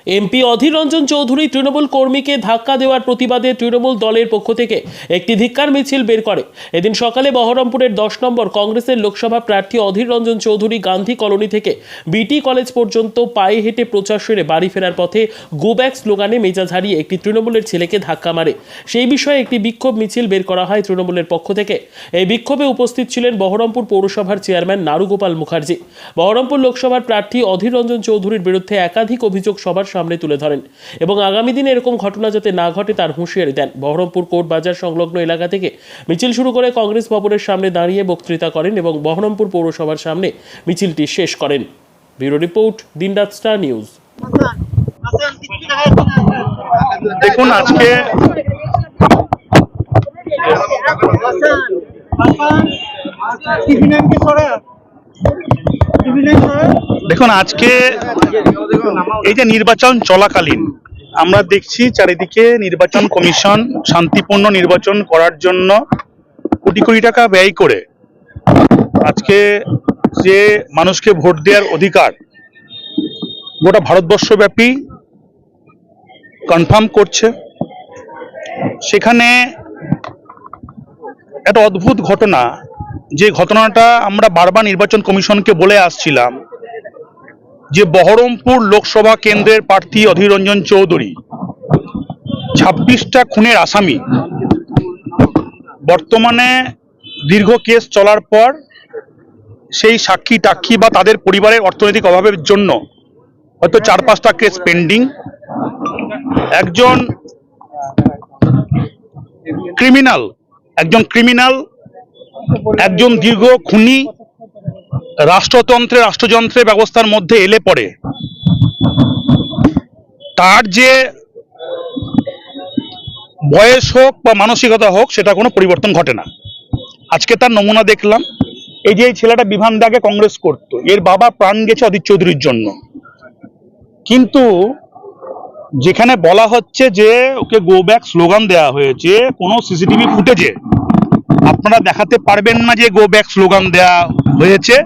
MP Adhir Ranjan Chowdhury Trinamool কর্মীকে ধাক্কা দেওয়ার প্রতিবাদে তৃণমূল দলের পক্ষ থেকে একটি ধিক্কার মিছিল বের করে। এদিন সকালে বহরমপুরের 10 নম্বর কংগ্রেসের লোকসভা প্রার্থী অধীর রঞ্জন চৌধুরী গান্ধী কলোনি থেকে বিটি কলেজ পর্যন্ত পায়ে হেঁটে প্রচার সেরে বাড়ি ফেরার পথে গো ব্যাক স্লোগানে মেজাজ হারিয়ে একটি তৃণমূলের ছেলেকে ধাক্কা মারে। সেই বিষয়ে একটি বিক্ষোভ মিছিল বের করা হয় তৃণমূলের পক্ষ থেকে। এই বিক্ষোভে উপস্থিত ছিলেন বহরমপুর পৌরসভার চেয়ারম্যান নারুগোপাল মুখার্জি। বহরমপুর লোকসভার প্রার্থী অধীর রঞ্জন চৌধুরীর বিরুদ্ধে একাধিক অভিযোগ সবার সামনে তুলে ধরেন এবং আগামী দিনে এরকম ঘটনা যাতে না ঘটে তার হুঁশিয়ারি দেন। বহরমপুর কোর্ট বাজার সংলগ্ন এলাকা থেকে মিছিল শুরু করে কংগ্রেস ভবনের সামনে দাঁড়িয়ে বক্তৃতা করেন এবং বহরমপুর পৌরসভার সামনে মিছিলটি শেষ করেন। ব্যুরো রিপোর্ট, দিনরাত স্টার নিউজ। দেখুন, আজকে এই যে নির্বাচন চলাকালীন আমরা দেখছি চারিদিকে নির্বাচন কমিশন শান্তিপূর্ণ নির্বাচন করার জন্য কোটি কোটি টাকা ব্যয় করে আজকে যে মানুষকে ভোট দেওয়ার অধিকার গোটা ভারতবর্ষব্যাপী কনফার্ম করছে। সেখানে একটা অদ্ভুত ঘটনা, যে ঘটনাটা আমরা বারবার নির্বাচন কমিশনকে বলে আসছিলাম, যে বহরমপুর লোকসভা কেন্দ্রের প্রার্থী অধীর রঞ্জন চৌধুরী 26টা খুনের আসামি। বর্তমানে দীর্ঘ কেস চলার পর সেই সাক্ষী টাক্ষী বা তাদের পরিবারের অর্থনৈতিক অভাবের জন্য হয়তো 4-5টা কেস পেন্ডিং। একজন ক্রিমিনাল, একজন দীর্ঘ খুনি রাষ্ট্রযন্ত্রের ব্যবস্থার মধ্যে এলে পড়ে তার যে বয়স হোক বা মানসিকতা হোক সেটা কোনো পরিবর্তন ঘটে না। আজকে তার নমুনা দেখলাম। এই যে এই ছেলেটা বিভান দাগে কংগ্রেস করত, এর বাবা প্রাণ গেছে অধীর চৌধুরীর জন্য, কিন্তু যেখানে বলা হচ্ছে যে ওকে গো ব্যাক স্লোগান দেওয়া হয়েছে, কোনো সিসিটিভি ফুটেজে আপনারা দেখাতে পারবেন না যে গো ব্যাক স্লোগান দেওয়া হয়েছে।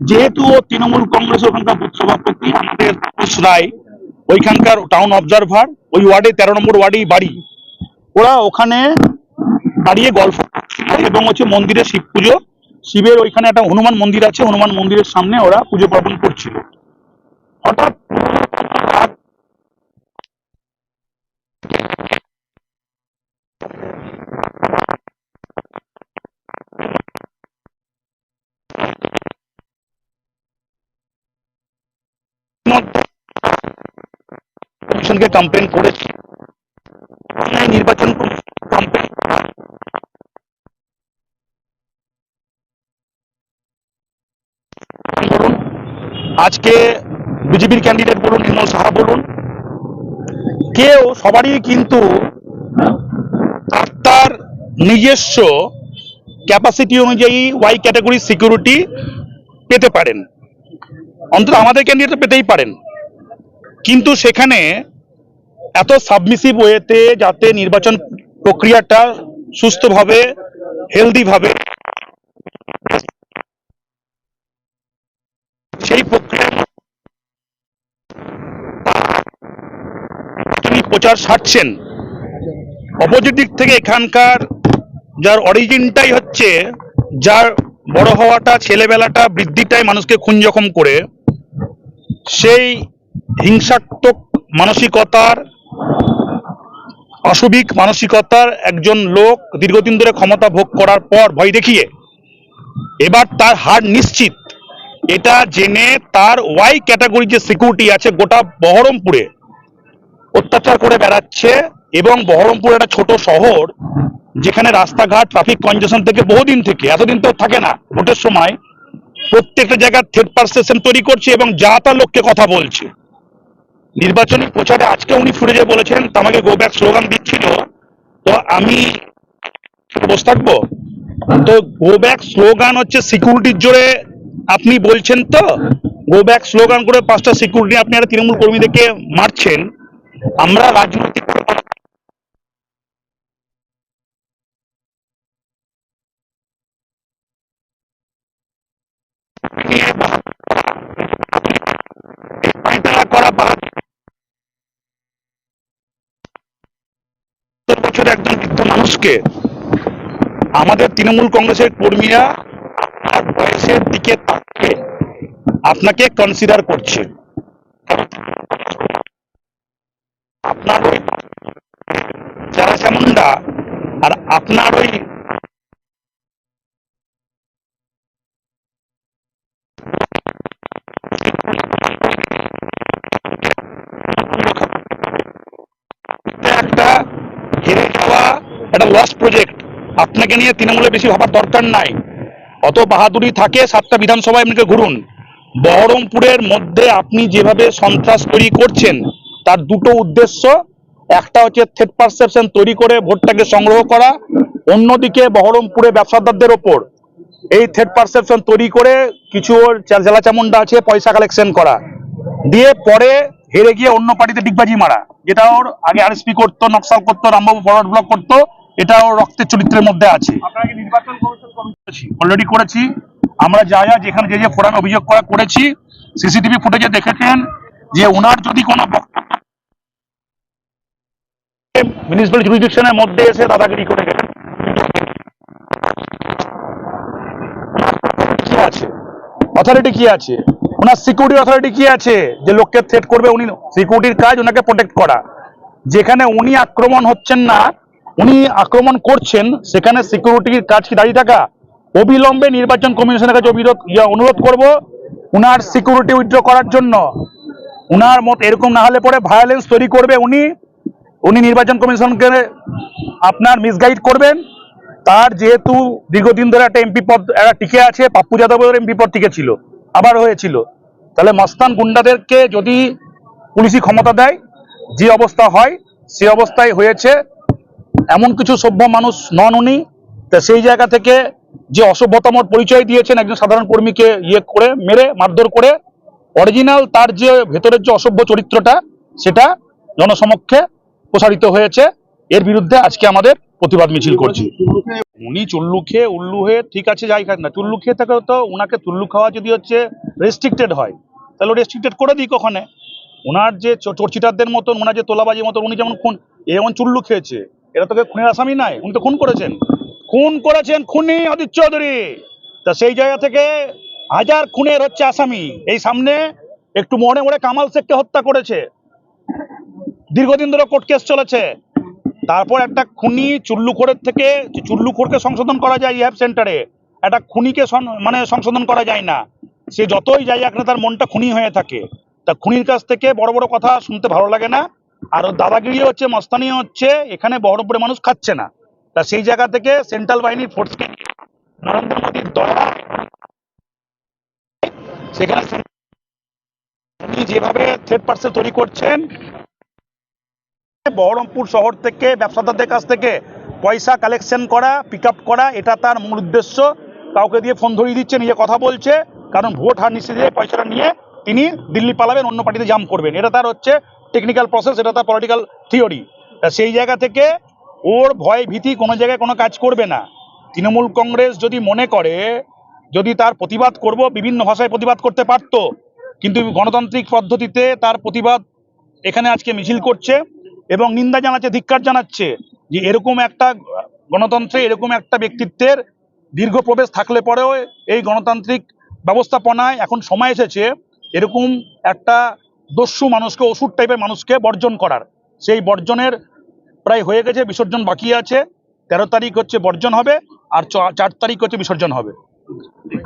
যেহেতু ও তৃণমূল কংগ্রেস ওখানকার বুথ সভাপতি, আমাদের তাপস রায় ওইখানকার টাউন অবজারভার, ওই ওয়ার্ডে 13 নম্বর ওয়ার্ডেই বাড়ি, ওরা ওখানে দাঁড়িয়ে গল্প করছিল এবং হচ্ছে মন্দিরে শিব পুজো, শিবের ওইখানে একটা হনুমান মন্দির আছে, হনুমান মন্দিরের সামনে ওরা পুজো পার্বণ করছিল। হঠাৎ কমিশনকে কমপ্লেন করেছে, নির্বাচন কমপ্লেন বলুন, আজকে বিজেপির ক্যান্ডিডেট বলুন, নির্মল সাহা বলুন, কেউ সবারই কিন্তু তার নিজস্ব ক্যাপাসিটি অনুযায়ী ওয়াই ক্যাটাগরি সিকিউরিটি পেতে পারেন, অন্তত আমাদের ক্যান্ডিডেট পেতেই পারেন, কিন্তু সেখানে এত সাবমিসিভ ওয়েতে যাতে নির্বাচন প্রক্রিয়াটা সুস্থভাবে হেলদিভাবে সেই প্রক্রিয়া তিনি প্রচার সারছেন। অপোজিট দিক থেকে এখানকার যার অরিজিনটাই হচ্ছে, যার বড় হওয়াটা, ছেলেবেলাটা, বৃদ্ধিটাই মানুষকে খুন জখম করে, সেই হিংসাত্মক মানসিকতার, অসুবিক মানসিকতার একজন লোক দীর্ঘদিন ধরে ক্ষমতা ভোগ করার পর ভয় দেখিয়ে এবার তার হার নিশ্চিত, এটা জেনে তার ওয়াই ক্যাটাগরি যে সিকিউরিটি আছে গোটা বহরমপুরে অত্যাচার করে বেড়াচ্ছে। এবং বহরমপুর একটা ছোট শহর, যেখানে রাস্তাঘাট ট্রাফিক কনজেশন থেকে বহুদিন থেকে, এতদিন তো থাকে না, ভোটের সময় প্রত্যেকটা জায়গায় থ্রেড পারসেপশন তৈরি করছে এবং যা তা লোককে কথা বলছে। নির্বাচনী প্রচারে আজকে উনি ফুটেজে বলেছেন আমাকে গো ব্যাক স্লোগান দিচ্ছিল, তো আমি বসে থাকবো? তো গো ব্যাক স্লোগান হচ্ছে সিকিউরিটির জোরে আপনি বলছেন, তো গো ব্যাক স্লোগান করে 5টা সিকিউরিটি আপনি একটা তৃণমূল কর্মীদেরকে মারছেন। আমরা রাজনৈতিক করা মানুষকে, আমাদের তৃণমূল কংগ্রেসের কর্মীরা আপনার বয়সের দিকে তাকিয়ে আপনাকে কনসিডার করছে। আপনার ওই যারা যেমনটা আর আপনার ওই একটা হেরে যাওয়া একটা লস প্রজেক্ট। আপনাকে নিয়ে তৃণমূলে বেশি ভাবার দরকার নাই। অত বাহাদুরি থাকে 7টা বিধানসভায় আপনাকে ঘুরুন। বহরমপুরের মধ্যে আপনি যেভাবে সন্ত্রাস তৈরি করছেন তার দুটো উদ্দেশ্য, একটা হচ্ছে থ্রেট পারসেপশন তৈরি করে ভোটটাকে সংগ্রহ করা, অন্যদিকে বহরমপুরে ব্যবসাদারদের ওপর এই থ্রেট পারসেপশন তৈরি করে কিছু ওর জেলা চামুন্ডা আছে পয়সা কালেকশন করা, দিয়ে পরে হেরে গিয়ে অন্য পার্টিতে ডিগবাজি মারা, যেটা ওর আগে আরএসপি করতো, নকশাল করতো, রামবাবু ফরওয়ার্ড ব্লক করতো, এটা ওর রক্তের চরিত্রের মধ্যে আছে। অলরেডি করেছি আমরা, যা যা যেখানে যে যে ফোরামে অভিযোগ করেছি, সিসিটিভি ফুটেজে দেখেছেন যে ওনার যদি কোনো মিউনিসিপ্যাল জুরিসডিকশনের মধ্যে এসে দাদাগিরি করে গেলেন, কি আছে অথরিটি, কি আছে ওনার সিকিউরিটি অথরিটি, কি আছে যে লোককে থ্রেট করবে? উনি সিকিউরিটির কাজ ওনাকে প্রোটেক্ট করা। যেখানে উনি আক্রমণ হচ্ছেন না, উনি আক্রমণ করছেন, সেখানে সিকিউরিটির কাজ কি দাঁড়িয়ে থাকা? অবিলম্বে নির্বাচন কমিশনের কাছে অনুরোধ করব উনার সিকিউরিটি উইথড্র করার জন্য। উনার মত এরকম না হলে পরে ভায়োলেন্স তৈরি করবে উনি নির্বাচন কমিশনকে আপনার মিসগাইড করবেন। তার যেহেতু দীর্ঘদিন ধরে একটা এমপি পদ টিকে আছে, পাপ্পু যাদবের এমপি পদ টিকে ছিল, আবার হয়েছিল, তাহলে মস্তান গুন্ডাদেরকে যদি পুলিশি ক্ষমতা দেয়, যে অবস্থা হয় সে অবস্থায় হয়েছে। এমন কিছু সভ্য মানুষ নন উনি। তা সেই জায়গা থেকে যে অসভ্যতমর পরিচয় দিয়েছেন একজন সাধারণ কর্মীকে করে মেরে মারধর করে, অরিজিনাল তার যে ভেতরের যে অসভ্য চরিত্রটা সেটা জনসমক্ষে প্রসারিত হয়েছে। এর বিরুদ্ধে আজকে আমাদের প্রতিবাদ মিছিল করছি। উনি চুল্লু খেয়ে উল্লু হয়ে ঠিক আছে, যাই খাক না, চুল্লু খেয়ে থাকে তো ওনাকে চুল্লু খাওয়া যদি হচ্ছে রেস্ট্রিক্টেড হয়, তাহলে রেস্ট্রিক্টেড করে দিই কখনে। ওনার যে চোরচিটারদের মতন, ওনার যে তোলাবাজির মতন, উনি যেমন খুন, যেমন চুল্লু খেয়েছে, এরা তোকে খুনের আসামি নাই, উনি তো খুন করেছেন, খুনি অদিত চৌধুরী। তা সেই জায়গা থেকে হাজার খুনের হচ্ছে আসামি। এই সামনে একটু মোড়ে মোড়ে কামাল শেখকে হত্যা করেছে, দীর্ঘদিন ধরে কোর্ট কেস চলেছে। তারপর একটা খুনি চুল্লুখোরের থেকে, চুল্লুখোরকে সংশোধন করা যায় ইহ্যাব সেন্টারে, একটা খুনিকে মানে সংশোধন করা যায় না। সে যতই যাই না তার মনটা খুনি হয়ে থাকে। তা খুনির কাছ থেকে বড় বড় কথা শুনতে ভালো লাগে না। আর দাদাগিরি হচ্ছে, মস্তানি হচ্ছে, এখানে বহরমপুরে মানুষ খাচ্ছে না। তা সেই জায়গা থেকে সেন্ট্রাল বাহিনীর ফোর্সকে নরেন্দ্র মোদীর দয়া, সেখানে উনি যেভাবে থ্রেট পার্সেল তৈরি করছেন, বহরমপুর শহর থেকে ব্যবসাদারদের কাছ থেকে পয়সা কালেকশন করা, পিক আপ করা, এটা তার মূল উদ্দেশ্য। কাউকে দিয়ে ফোন ধরিয়ে দিচ্ছে, নিজে কথা বলছে, কারণ ভোট হার নিশ্চিত পয়সাটা নিয়ে তিনি দিল্লি পালাবেন, অন্য পার্টিতে জাম্প করবেন। এটা তার হচ্ছে টেকনিক্যাল প্রসেস, এটা তার পলিটিক্যাল থিওরি। সেই জায়গা থেকে ওর ভয় ভীতি কোনো জায়গায় কোনো কাজ করবে না। তৃণমূল কংগ্রেস যদি মনে করে যদি তার প্রতিবাদ করব, বিভিন্ন ভাষায় প্রতিবাদ করতে পারতো, কিন্তু গণতান্ত্রিক পদ্ধতিতে তার প্রতিবাদ এখানে আজকে মিছিল করছে এবং নিন্দা জানাচ্ছে, ধিক্কার জানাচ্ছে যে এরকম একটা গণতন্ত্রে এরকম একটা ব্যক্তিত্বের দীর্ঘ প্রবেশ থাকলে পরেও এই গণতান্ত্রিক ব্যবস্থাপনায় এখন সময় এসেছে এরকম একটা দস্যু মানুষকে, অসুর টাইপের মানুষকে বর্জন করার। সেই বর্জনের প্রায় হয়ে গেছে, বিসর্জন বাকি আছে। 13 তারিখ হচ্ছে বর্জন হবে, আর 4 তারিখ হচ্ছে বিসর্জন হবে।